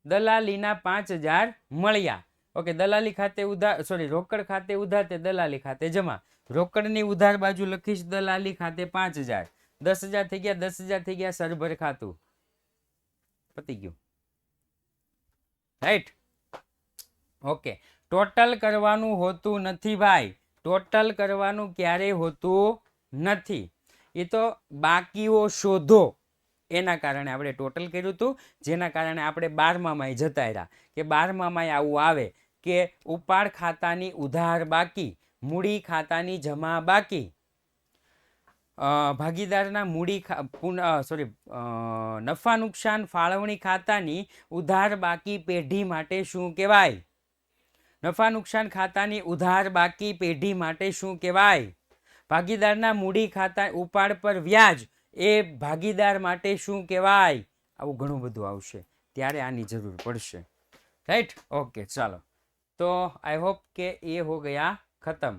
A: દલાલીના 5,000 મળ્યા. ઓકે, દલાલી ખાતે ઉધાર, સોરી રોકડ ખાતે ઉધાર તે દલાલી ખાતે જમા. રોકડની ઉધાર બાજુ લખીશ દલાલી ખાતે 5,000. 10,000 થઈ ગયા, 10,000 થઈ ગયા, સરભર ખાતું પતી ગયું, રાઈટ. ઓકે, ટોટલ કરવાનું હોતું નથી ભાઈ, ટોટલ કરવાનું ક્યારેય હોતું નથી. એ તો બાકીઓ શોધો એના કારણે આપણે ટોટલ કર્યું હતું, જેના કારણે આપણે 12માં જતા રહ્યા કે 12માં આવું આવે કે ઉપાડ ખાતાની ઉધાર બાકી, મૂડી ખાતાની જમા બાકી, ભાગીદારના મૂડી નફા નુકસાન ફાળવણી ખાતાની ઉધાર બાકી પેઢી માટે શું કહેવાય? નફા નુકસાન ખાતાની ઉધાર બાકી પેઢી માટે શું કહેવાય? ભાગીદારના મૂડી ખાતા ઉપાડ પર વ્યાજ એ ભાગીદાર માટે શું કહેવાય? આવું ઘણું બધું આવશે ત્યારે આની જરૂર પડશે, રાઈટ. ઓકે, ચાલો, તો આઈ હોપ કે એ હો ગયા ખતમ.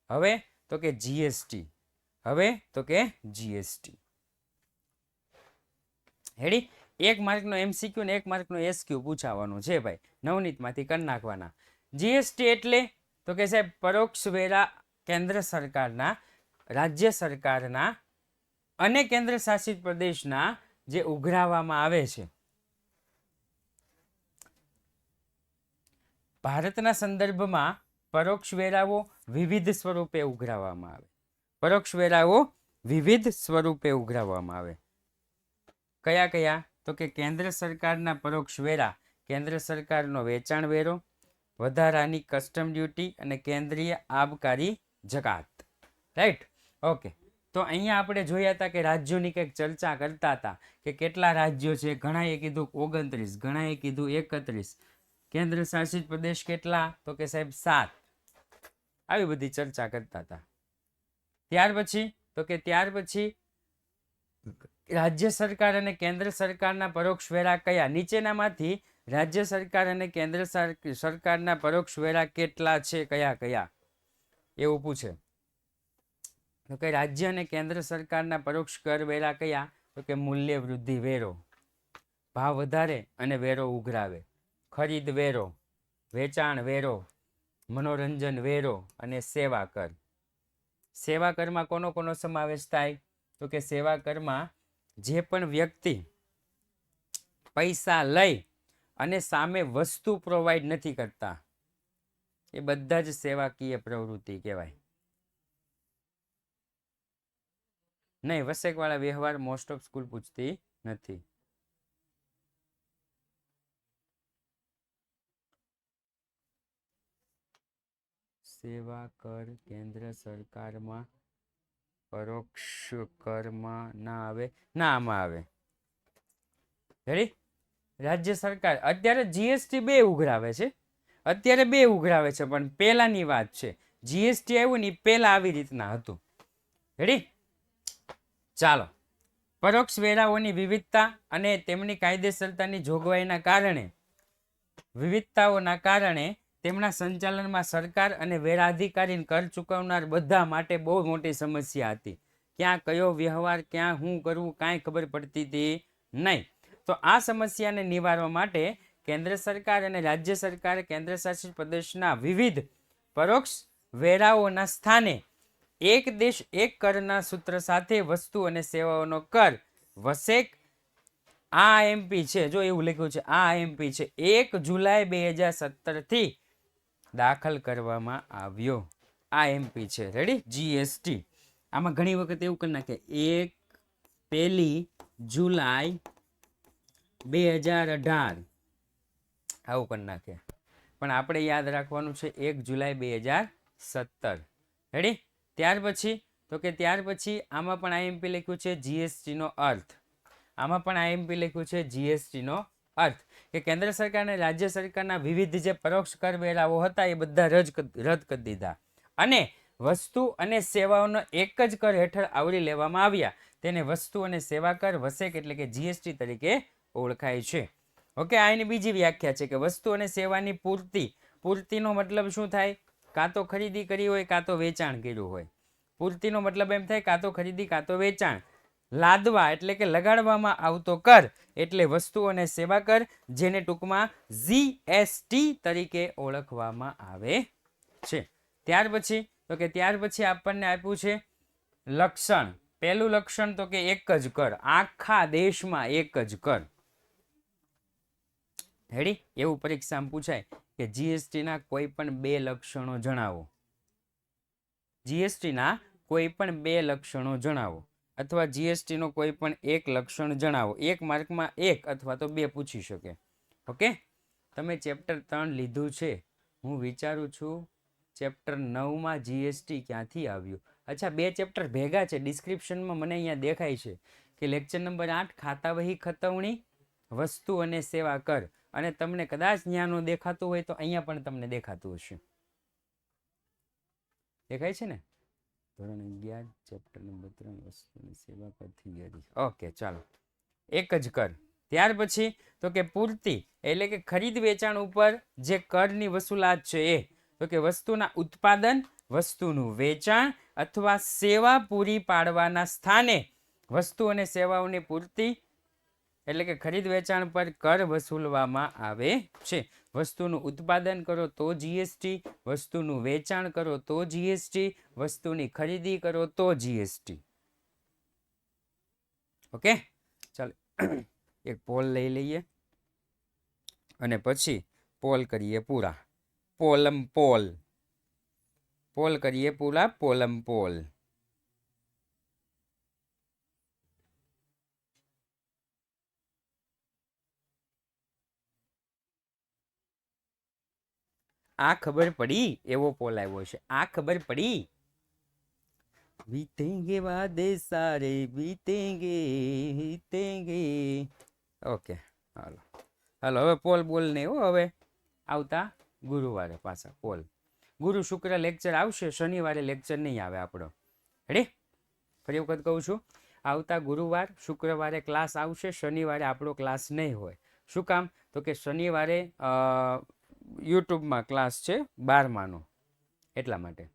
A: હવે તો કે જીએસટી, હવે તો કે જીએસટી હેડી. 1 માર્કનો MCQ ને 1 માર્કનો SQ પૂછાવાનું છે ભાઈ, નવનીતમાંથી કરી નાખવાના. જીએસટી એટલે તો કે સાહેબ પરોક્ષ વેરા કેન્દ્ર સરકારના, રાજ્ય સરકારના અને કેન્દ્ર શાસિત પ્રદેશના જે ઉઘરાવવામાં આવે છે. ભારતના સંદર્ભમાં પરોક્ષ વેરાઓ વિવિધ સ્વરૂપે ઉઘરાવવામાં આવે. પરોક્ષ વેરાઓ વિવિધ સ્વરૂપે ઉઘરાવવામાં આવે. કયા કયા? તો કે કેન્દ્ર સરકારના પરોક્ષ વેરા, કેન્દ્ર સરકારનો વેચાણ વેરો, વધારાની કસ્ટમ ડ્યુટી અને કેન્દ્રીય આબકારી જકાત, રાઈટ. ઓકે, તો અહીંયા આપણે જોયા હતા કે રાજ્યોની કંઈક ચર્ચા કરતા હતા કે કેટલા રાજ્યો છે. ઘણાએ કીધું 29, ઘણાએ કીધું 31, કેન્દ્ર શાસિત પ્રદેશ કેટલા? તો કે સાહેબ 7. આવી બધી ચર્ચા કરતા હતા. ત્યાર પછી રાજ્ય સરકાર અને કેન્દ્ર સરકારના પરોક્ષ વેરા કયા? નીચેનામાંથી રાજ્ય સરકાર અને કેન્દ્ર સરકારના પરોક્ષ વેરા કેટલા છે, કયા કયા, એવું પૂછે. તો કે રાજ્ય અને કેન્દ્ર સરકારના પરોક્ષ કર વેરા કયા? તો કે મૂલ્ય વૃદ્ધિ વેરો, ભાવ વધારે અને વેરો ઉઘરાવે, ખરીદ વેરો, વેચાણ વેરો, મનોરંજન વેરો અને સેવા કર. સેવા કરમાં કોનો કોનો સમાવેશ થાય? તો કે સેવા કરમાં જે પણ વ્યક્તિ પૈસા લઈ અને સામે વસ્તુ પ્રોવાઈડ નથી કરતા એ બધા જ સેવાકીય પ્રવૃત્તિ કહેવાય. નહીં, વસેકવાળા વ્યવહાર મોસ્ટ ઓફ સ્કૂલ પૂછતી નથી. સેવા કર કેન્દ્ર સરકારમાં પરોક્ષ કરમાં ના આવે, ના આમાં આવે. રેડી? રાજ્ય સરકાર અત્યારે જીએસટી 2 ઉઘરાવે છે, અત્યારે 2 ઉઘરાવે છે, પણ પહેલાની વાત છે. જીએસટી આવ્યું ને પહેલા આવી રીતના હતું. રેડી? ચાલો, પરોક્ષ વેરાઓની વિવિધતા અને તેમની કાયદેસરતાની જોગવાઈના કારણે, વિવિધતાઓના કારણે તેમના સંચાલનમાં સરકાર અને વેરા અધિકારી કર ચૂકવનાર બધા માટે બહુ મોટી સમસ્યા હતી. ક્યાં કયો વ્યવહાર, ક્યાં શું કરવું, કાંઈ ખબર પડતી હતી નહીં. તો આ સમસ્યાને નિવારવા માટે કેન્દ્ર સરકાર અને રાજ્ય સરકાર કેન્દ્ર શાસિત પ્રદેશના વિવિધ પરોક્ષ વેરાઓના સ્થાને એક દેશ એક કરના સૂત્ર સાથે વસ્તુ અને સેવાઓનો કર વસેક, આ એમપી છે, જો એવું લખ્યું છે, આ એમપી છે, 1 જુલાઈ 2017 થી દાખલ કરવામાં આવ્યો. આ એમપી છે. રેડી? જીએસટી. આમાં ઘણી વખત એવું કરી નાખે 1 જુલાઈ 2018 આવું કરી નાખે, પણ આપણે યાદ રાખવાનું છે 1 જુલાઈ 2017. રેડી? ત્યાર પછી આમાં પણ આઈએમપી લખ્યું છે જીએસટી નો અર્થ. આમાં પણ આઈએમપી લખ્યું છે જીએસટી નો અર્થ કે કેન્દ્ર સરકાર અને રાજ્ય સરકારના વિવિધ જે પરોક્ષ કરવેરાઓ હતા એ બધા રદ કરી દીધા અને વસ્તુ અને સેવાઓનો એક જ કર હેઠળ આવરી લેવામાં આવ્યા. તેને વસ્તુ અને સેવા કર વસેક એટલે કે જીએસટી તરીકે ઓળખાય છે. ઓકે, આ એની બીજી વ્યાખ્યા છે કે વસ્તુ અને સેવાની પૂર્તિ. પૂર્તિનો મતલબ શું થાય? કાં તો ખરીદી કરી હોય કાં તો વેચાણ કર્યું હોય. પૂર્તિનો મતલબ એમ થાય કાં તો ખરીદી કાં તો વેચાણ. લાદવા એટલે કે લગાડવામાં આવતો કર એટલે વસ્તુ અને સેવા કર, જેને ટૂંકમાં જીએસટી તરીકે ઓળખવામાં આવે છે. ત્યાર પછી આપણને આપ્યું છે લક્ષણ. પહેલું લક્ષણ તો કે એક જ કર, આખા દેશમાં એક જ કર. રેડી? એવું પરીક્ષામાં પૂછાય કે જીએસટી ના કોઈ પણ બે લક્ષણો જણાવો. જીએસટી ના કોઈ પણ બે લક્ષણો જણાવો અથવા જીએસટી નો કોઈ પણ એક લક્ષણ જણાવો. એક માર્કમાં એક અથવા તો બે પૂછી શકે. ઓકે, તમે ચેપ્ટર 3 લીધું છે. હું વિચારું છું ચેપ્ટર 9 માં જીએસટી ક્યાંથી આવ્યું. અચ્છા, બે ચેપ્ટર ભેગા છે. ડિસ્ક્રિપ્શનમાં મને અહીંયા દેખાય છે કે લેક્ચર નંબર 8 ખાતા વહી ખતવણી વસ્તુ અને સેવા કર, અને તમને કદાચ ન્યાનો દેખાતું હોય તો અહીંયા પણ તમને દેખાતું હશે. દેખાય છે ને? ધોરણ 11 ચેપ્ટર નંબર 3 વસ્તુ અને સેવા કર થિયરી. ઓકે, ચાલો, એક જ કર. ત્યાર પછી તો કે પૂર્તિ એટલે કે ખરીદ વેચાણ ઉપર જે કરની વસૂલાત છે એ, તો કે વસ્તુના ઉત્પાદન, વસ્તુનું વેચાણ અથવા સેવા પૂરી પાડવાના સ્થાને વસ્તુ અને સેવાઓની પૂર્તિ એટલે કે ખરીદ વેચાણ પર કર વસૂલવામાં આવે છે. વસ્તુનું ઉત્પાદન કરો તો જીએસટી, વસ્તુનું વેચાણ કરો તો જીએસટી, વસ્તુની ખરીદી કરો તો જીએસટી. ઓકે, ચાલો એક પોલ લઈ લઈએ અને પછી પોલ કરીએ પૂરા. પોલમ પોલ, પોલ કરીએ પૂરા. પોલમ પોલ. આ ખબર પડી એવો પોલ આવ્યો છે. આ ખબર પડી. बीतेंगे वादे सारे बीतेंगे बीतेंगे. ઓકે, હાલો હાલો હવે પોલ બોલ નહીં હો. હવે આવતા ગુરુવારે પાછા પોલ. ગુરુ શુક્ર લેક્ચર આવશે, શનિવારે લેક્ચર નહીં આવે આપણો. રેડી? ફરી વખત કહું છું, આવતા ગુરુવાર શુક્રવારે ક્લાસ આવશે, શનિવારે આપણો ક્લાસ નહીં હોય. શું કામ? તો કે શનિવારે યુટ્યુબમાં ક્લાસ છે 12માનો, એટલા માટે.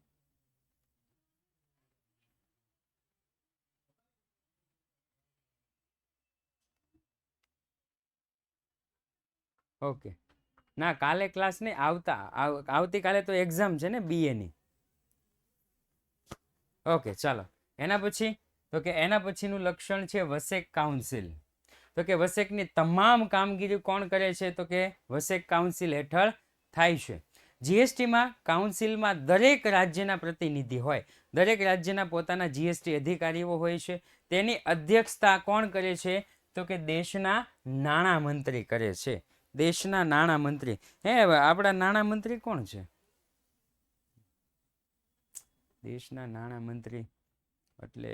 A: ઓકે, ના કાલે ક્લાસ નહીં. આવતીકાલે તો એક્ઝામ છે ને બીએની. ઓકે, ચાલો. એના પછી તો કે એના પછીનું લક્ષણ છે વસેક કાઉન્સિલ. તો કે વસેકની તમામ કામગીરી કોણ કરે છે? તો કે વસેક કાઉન્સિલ હેઠળ થાય છે. જીએસટીમાં કાઉન્સિલમાં દરેક રાજ્યના પ્રતિનિધિ હોય. દરેક રાજ્યના પોતાના જીએસટી અધિકારીઓ હોય છે. તેની અધ્યક્ષતા કોણ કરે છે? તો કે દેશના નાણામંત્રી કરે છે. દેશના નાણામંત્રી. આપણા નાણામંત્રી કોણ છે? દેશના નાણામંત્રી એટલે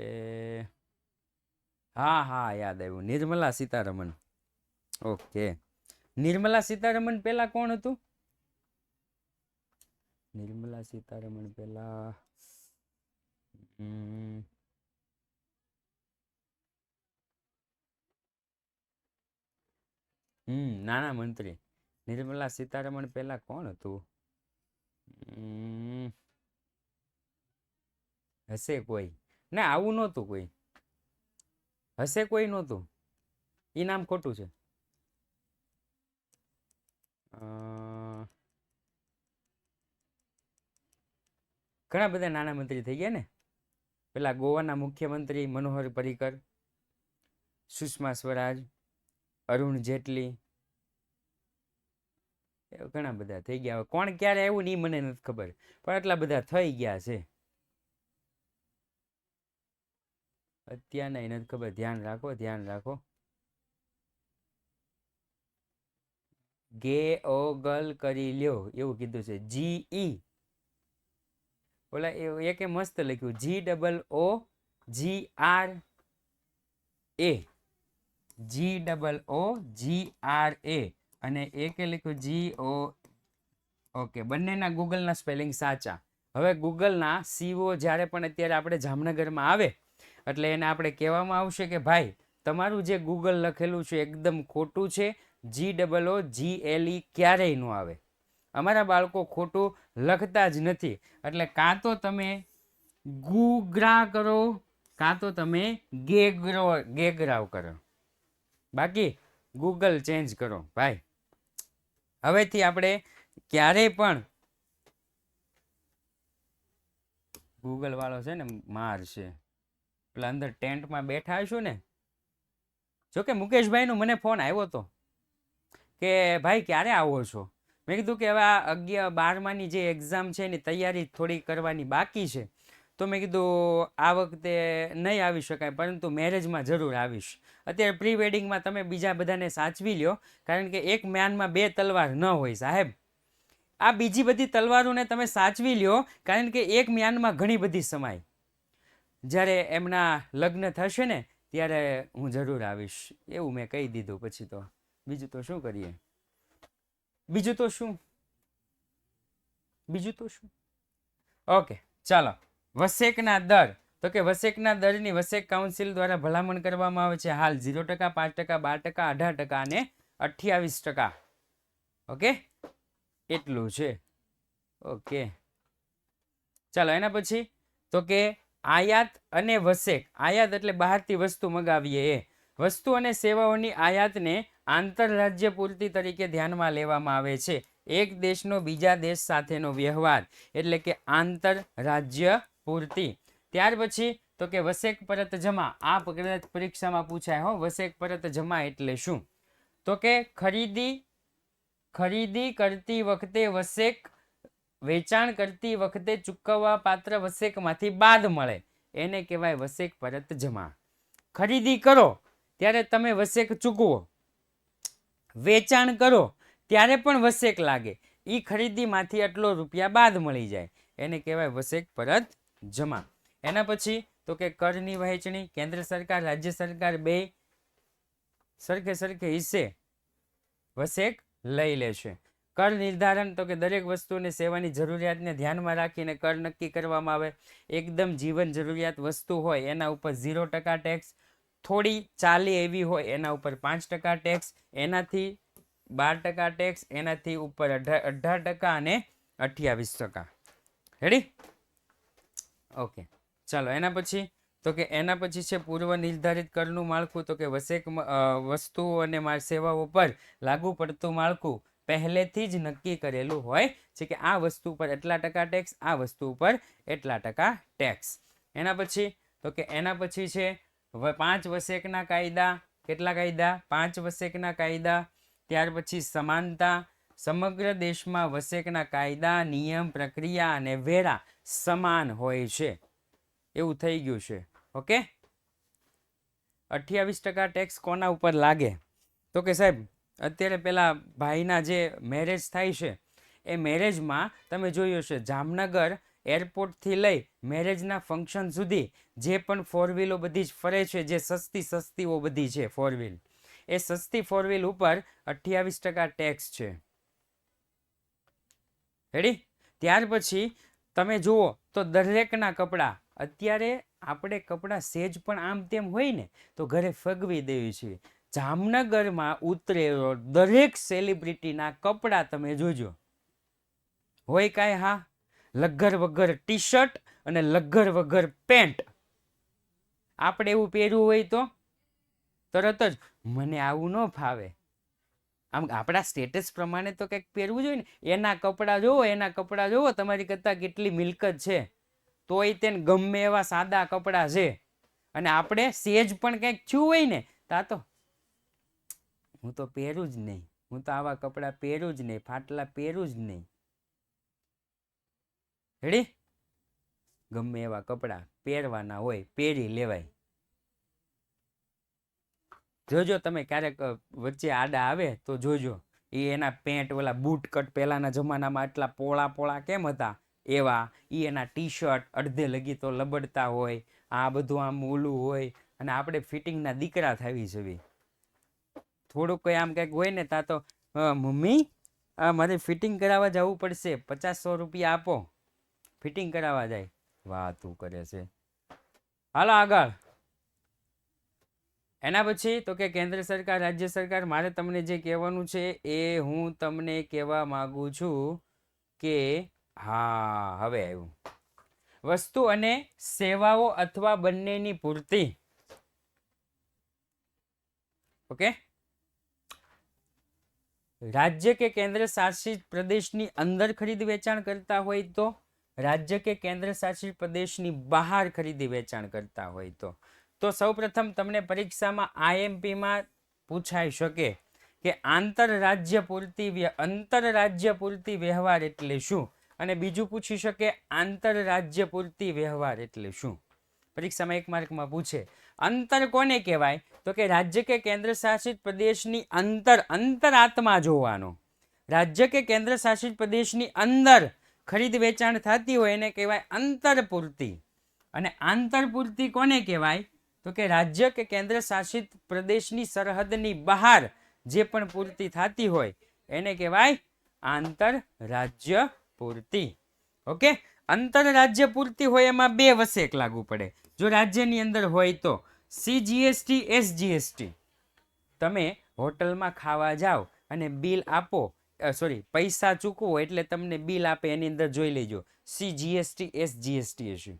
A: હા યાદ આવ્યું, નિર્મલા સીતારમણ. ઓકે, નિર્મલા સીતારમણ પહેલા કોણ હતું? નિર્મલા સીતારમણ પહેલા નાણામંત્રી. નિર્મલા સીતારમણ પહેલા કોણ હતું? હશે કોઈ. ના, આવું નહોતું કોઈ. હશે કોઈ નહોતું. એ નામ ખોટું છે. ઘણા બધા નાણામંત્રી થઈ ગયા ને. પેલા ગોવાના મુખ્યમંત્રી મનોહર પર્રિકર, સુષ્મા સ્વરાજ, અરુણ જેટલી, ઘણા બધા થઈ ગયા. કોણ ક્યારે આવ્યું ને એ મને નથી ખબર, પણ એટલા બધા થઈ ગયા છે. અત્યારના એ નથી ખબર. ધ્યાન રાખો, ધ્યાન રાખો. ગે ઓ ગલ કરી લ્યો એવું કીધું છે. GE ઓલા એકે મસ્ત લખ્યું GOOGRA અને એકે લખ્યું GO. ઓકે, બંનેના ગૂગલના સ્પેલિંગ સાચા. હવે ગૂગલના CO જ્યારે પણ અત્યારે આપણે જામનગરમાં આવે એટલે એને આપણે કહેવામાં આવશે કે ભાઈ તમારું જે ગૂગલ લખેલું છે એકદમ ખોટું છે. GOOGLE ક્યારેય ન આવે. અમારા બાળકો ખોટું લખતા જ નથી. એટલે કાં તો તમે ગુગરા કરો કાં તો તમે ગેગરાવ કરો, બાકી ગૂગલ ચેન્જ કરો ભાઈ. હવેથી આપણે ક્યારેય પણ ગૂગલ વાળો છે ને માર છે. પેલા અંદર ટેન્ટમાં બેઠા હશું ને. જોકે મુકેશભાઈનું મને ફોન આવ્યો હતો કે ભાઈ ક્યારે આવો છો. મેં કીધું કે હવે આ 11-12માની જે એક્ઝામ છે એની તૈયારી થોડી કરવાની બાકી છે, તો મેં કીધું આ વખતે નહીં આવી શકાય, પરંતુ મેરેજમાં જરૂર આવીશ. અત્યારે પ્રી વેડિંગમાં તમે બીજા બધાને સાચવી લ્યો, કારણ કે એક મ્યાનમાં 2 તલવાર ન હોય સાહેબ. આ બીજી બધી તલવારોને તમે સાચવી લ્યો, કારણ કે એક મ્યાનમાં ઘણી બધી સમાય. જ્યારે એમના લગ્ન થશે ને ત્યારે હું જરૂર આવીશ, એવું મેં કહી દીધું. પછી તો બીજું તો શું કરીએ, બીજું તો શું. ઓકે ચાલો. વસેકના દર, તો કે વસેકના દરની વસેક કાઉન્સિલ દ્વારા ભલામણ કરવામાં આવે છે હાલ 0%, 5%, 12%, 18% અને 28%. ઓકે, એટલું છે. ઓકે ચાલો. એના પછી તો કે આયાત અને વસેક. આયાત એટલે બહારથી વસ્તુ મગાવીએ એ. વસ્તુ અને સેવાઓની આયાતને આંતરરાજ્ય પૂર્તિ તરીકે ધ્યાનમાં લેવામાં આવે છે. એક દેશનો બીજા દેશ સાથેનો વ્યવહાર એટલે કે આંતરરાજ્ય પૂર્તિ. ત્યાર પછી તો કે વસેક પરત જમા. આ પરીક્ષામાં પૂછાય હો. વસેક પરત જમા એટલે શું? તો કે ખરીદી કરતી વખતે વસેક, વેચાણ કરતી વખતે ચૂકવવા પાત્ર વસેકમાંથી બાદ મળે એને કહેવાય વસેક પરત જમા. ખરીદી કરો ત્યારે તમે વસેક ચૂકવો, વેચાણ કરો ત્યારે પણ વસેક લાગે, એ ખરીદીમાંથી આટલો રૂપિયા બાદ મળી જાય એને કહેવાય વસેક પરત જમા. એના પછી તો કે કરની વહેંચણી. કેન્દ્ર સરકાર રાજ્ય સરકાર બે સરખે હિસ્સે વસેક લઈ લે છે. કર નિર્ધારણ, તો કે દરેક વસ્તુ અને સેવાની જરૂરિયાતને ધ્યાનમાં રાખીને કર નક્કી કરવામાં આવે. એકદમ જીવન જરૂરિયાત વસ્તુ હોય એના ઉપર 0% ટેક્સ, થોડી ચાલી એવી હોય એના ઉપર 5% ટેક્સ, એનાથી 12% ટેક્સ, એનાથી ઉપર 18% અને 28%. રેડી? ઓકે ચાલો. એના પછી તો કે એના પછી છે પૂર્વ નિર્ધારિત કરનું માળખું. તો કે વસેક વસ્તુઓ અને સેવાઓ પર લાગુ પડતું માળખું પહેલેથી જ નક્કી કરેલું હોય છે કે આ વસ્તુ પર એટલા ટકા ટેક્સ, આ વસ્તુ પર એટલા ટકા ટેક્સ. એના પછી તો કે એના પછી છે 5 વસેકના કાયદા. કેટલા કાયદા? 5 વસેકના કાયદા. ત્યાર પછી સમાનતા. સમગ્ર દેશમાં વસેકના કાયદા, નિયમ, પ્રક્રિયા અને વેરા સમાન હોય છે, એવું થઈ ગયું છે. ઓકે. 28% ટેક્સ કોના ઉપર લાગે? તો કે સાહેબ અત્યારે પેલા ભાઈના જે મેરેજ થાય છે એ મેરેજમાં તમે જોયું હશે જામનગર એરપોર્ટથી લઈ મેરેજના ફંક્શન સુધી જે પણ 4 વ્હીલો બધી જ ફરે છે, જે સસ્તીઓ બધી છે 4 વ્હીલ, એ સસ્તી 4 વ્હીલ ઉપર 28% ટેક્સ છે. રેડી? ત્યાર પછી તમે જુઓ તો દરેકના કપડાં, અત્યારે આપણે કપડાં સેજ પણ આમ તેમ હોય ને તો ઘરે ફગવી દેવી છે. જામનગરમાં ઉતરેલો દરેક સેલિબ્રિટીના કપડાં તમે જોજો હોય કાંઈ? હા, લગ્ગર વગર ટી શર્ટ અને લગ્ગર વગર પેન્ટ. આપણે એવું પહેરવું હોય તો તરત જ મને આવું ન ફાવે, આમ આપણા સ્ટેટસ પ્રમાણે તો કંઈક પહેરવું જોઈએ ને. એના કપડાં જોવો તમારી કરતાં કેટલી મિલકત છે, તોય તેને ગમે એવા સાદા કપડાં છે. અને આપણે સેજ પણ કંઈક થયું હોય ને તો હું તો પહેરું જ નહીં, હું તો આવા કપડાં પહેરું જ નહીં, ફાટલા પહેરું જ નહીં. રેડી? ગમે એવા કપડાં પહેરવાના હોય, પહેરી લેવાય. જોજો તમે ક્યારેક વચ્ચે આડા આવે તો જોજો, એ એના પેન્ટ ઓલા બૂટ કટ પહેલાના જમાનામાં એટલા પોળા કેમ હતા એવા, એ એના ટી શર્ટ અડધે લગી તો લબડતા હોય, આ બધું આમ ઓલું હોય, અને આપણે ફિટિંગના દીકરા થાવી જવી. થોડુંક કંઈ આમ કંઈક હોય ને તો મમ્મી મારે ફિટિંગ કરાવવા જવું પડશે, 50-100 રૂપિયા આપો, ફિટિંગ કરાવવા જાય. વાતું કરે છે. હાલો આગળ. એના પછી તો કે કેન્દ્ર સરકાર રાજ્ય સરકાર, મારે તમને જે કહેવાનું છે એ હું તમને કહેવા માંગુ છું કે હા હવે આવ્યું. વસ્તુ અને સેવાઓ અથવા બંનેની પૂર્તિ. ઓકે. રાજ્ય કે કેન્દ્ર શાસિત પ્રદેશની અંદર ખરીદ વેચાણ કરતા હોય તો રાજ્ય કે કેન્દ્ર શાસિત પ્રદેશની બહાર ખરીદી વેચાણ કરતા હોય તો સૌપ્રથમ તમને પરીક્ષામાં આઈએમપીમાં પૂછાઈ શકે કે આંતરરાજ્ય પૂરતી વ્યવહાર એટલે શું, અને બીજું પૂછી શકે આંતરરાજ્ય પૂરતી વ્યવહાર એટલે શું. પરીક્ષામાં 1 માર્કમાં પૂછે અંતર કોને કહેવાય, તો કે રાજ્ય કે કેન્દ્ર શાસિત પ્રદેશની અંતરાત્મા જોવાનો. રાજ્ય કે કેન્દ્ર શાસિત પ્રદેશની અંદર ખરીદ વેચાણ થતી હોય એને કહેવાય અંતરપૂર્તિ. અને આંતરપૂર્તિ કોને કહેવાય, તો કે રાજ્ય કે કેન્દ્ર શાસિત પ્રદેશની સરહદની બહાર જે પણ પૂર્તિ થતી હોય એને કહેવાય આંતરરાજ્ય પૂર્તિ. ઓકે, આંતરરાજ્ય પૂર્તિ હોય એમાં 2 વસેક લાગુ પડે. જો રાજ્યની અંદર હોય તો CGST SGST. તમે હોટલમાં ખાવા જાઓ અને બિલ આપો, પૈસા ચૂકવો એટલે તમને બિલ આપે, એની અંદર જોઈ લેજો CGST SGST હશે.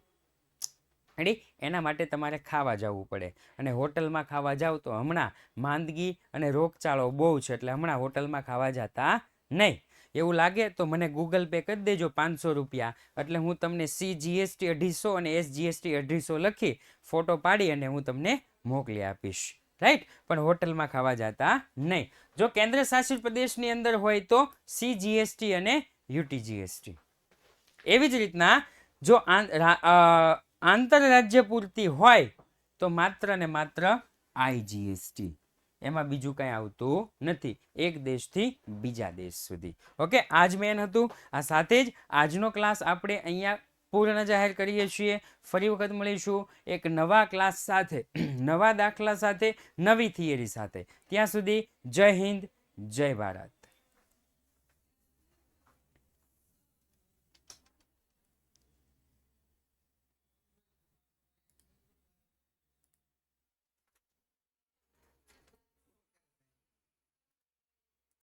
A: રેડી? એના માટે તમારે ખાવા જવું પડે, અને હોટલમાં ખાવા જાવ તો હમણાં માંદગી અને રોગચાળો બહુ છે એટલે હમણાં હોટલમાં ખાવા જતા નહીં. એવું લાગે તો મને ગૂગલ પે કરી દેજો 500 રૂપિયા, એટલે હું તમને CGST 250 અને SGST 250 લખી ફોટો પાડી અને હું તમને મોકલી આપીશ. રાઈટ? પણ હોટલમાં ખાવા જતા નહીં. જો કેન્દ્ર શાસિત પ્રદેશની અંદર હોય તો CGST અને UTGST. એવી જ રીતના જો આંતરરાજ્ય પૂર્તિ હોય તો માત્ર ને માત્ર IGST. એમાં બીજું કંઈ આવતું નથી, એક દેશથી બીજા દેશ સુધી. ઓકે, આજ મેન હતું. આ સાથે જ આજનો ક્લાસ આપણે અહીંયા પૂર્ણ જાહેર કરીએ છીએ. ફરી વખત મળીશું એક નવા ક્લાસ સાથે, નવા દાખલા સાથે, નવી થિયરી સાથે. ત્યાં સુધી જય હિન્દ, જય ભારત.